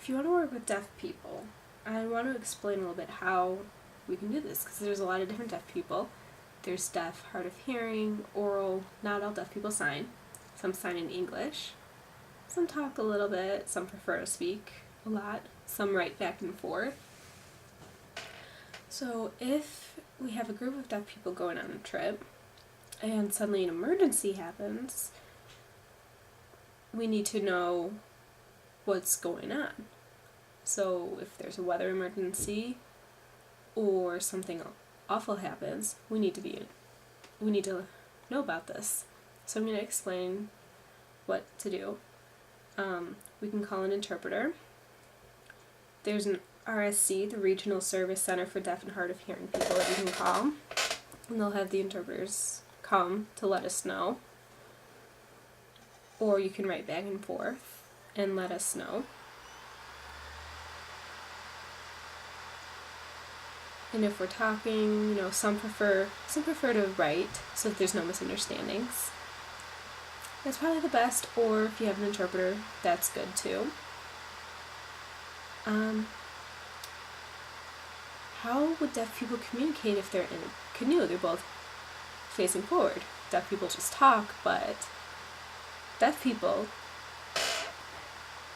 if you want to work with deaf people, I want to explain a little bit how we can do this, because there's a lot of different deaf people. There's deaf, hard of hearing, oral. Not all deaf people sign. Some sign in English. Some talk a little bit. Some prefer to speak a lot. Some write back and forth. So if we have a group of deaf people going on a trip and suddenly an emergency happens, we need to know what's going on. So if there's a weather emergency or something awful happens, we need to know about this. So I'm going to explain what to do. We can call an interpreter. There's an RSC, the Regional Service Center for Deaf and Hard of Hearing people, that you can call, and they'll have the interpreters come to let us know. Or you can write back and forth and let us know. And if we're talking, some prefer to write so that there's no misunderstandings. That's probably the best, or if you have an interpreter, that's good too. How would deaf people communicate if they're in a canoe? They're both facing forward. Deaf people just talk, but deaf people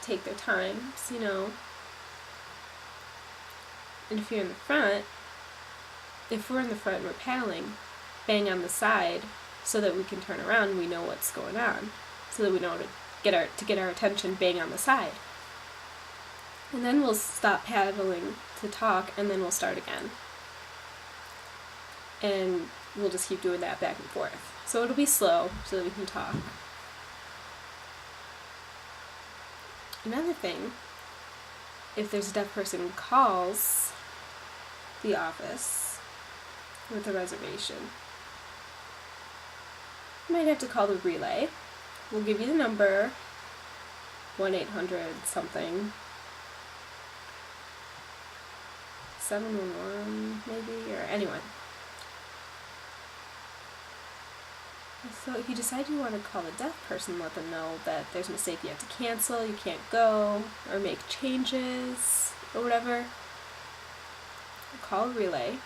take their times, And if you're in the front, if we're in the front and we're paddling, bang on the side so that we can turn around and we know what's going on, so that we know to get our attention, bang on the side. And then we'll stop paddling to talk, and then we'll start again. And we'll just keep doing that back and forth. So it'll be slow so that we can talk. Another thing, if there's a deaf person who calls the office with a reservation, you might have to call the relay. We'll give you the number, 1-800 something, 711 maybe, or anyone. So if you decide you want to call a deaf person, let them know that there's a mistake, you have to cancel, you can't go, or make changes, or whatever. Call a relay.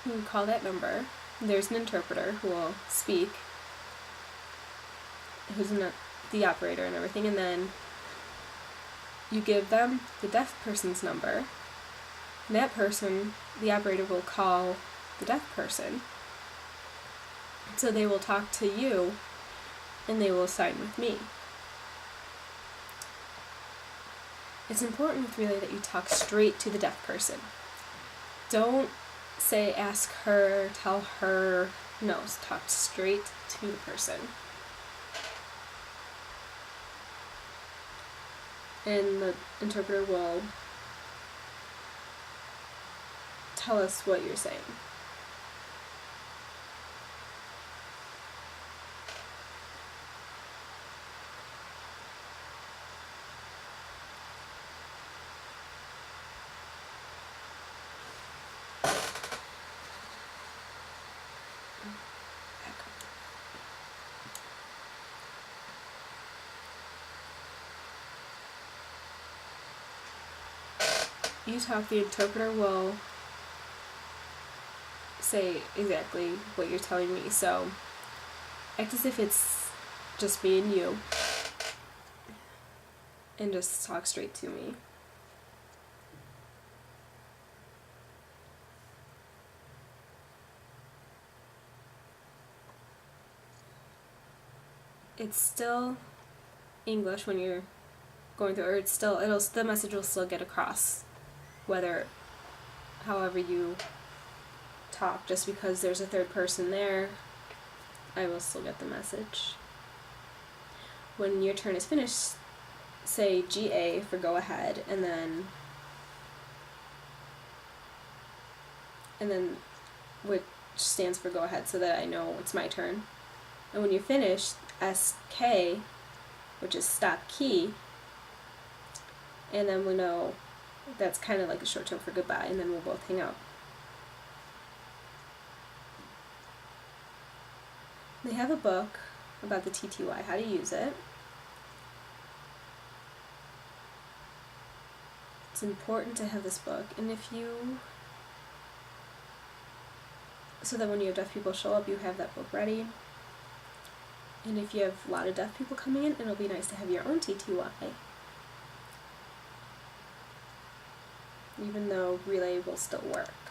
You can call that number. There's an interpreter who will speak, who's the operator and everything, and then you give them the deaf person's number, and that person, the operator, will call the deaf person. So they will talk to you, and they will sign with me. It's important with relay that you talk straight to the deaf person. Don't say, ask her, tell her. No, talk straight to the person. And the interpreter will tell us what you're saying. You talk, the interpreter will say exactly what you're telling me. So act as if it's just me and you, and just talk straight to me. It's still English when you're going through, or the message will still get across, however you talk. Just because there's a third person there, I will still get the message. When your turn is finished, say GA for go ahead, and then which stands for go ahead, so that I know it's my turn. And when you're finished, SK, which is stop key, and then we know that's kind of like a short term for goodbye, and then we'll both hang out. They have a book about the TTY, how to use it. It's important to have this book, and so that when you have deaf people show up, you have that book ready. And if you have a lot of deaf people coming in, it'll be nice to have your own TTY. Even though relay will still work.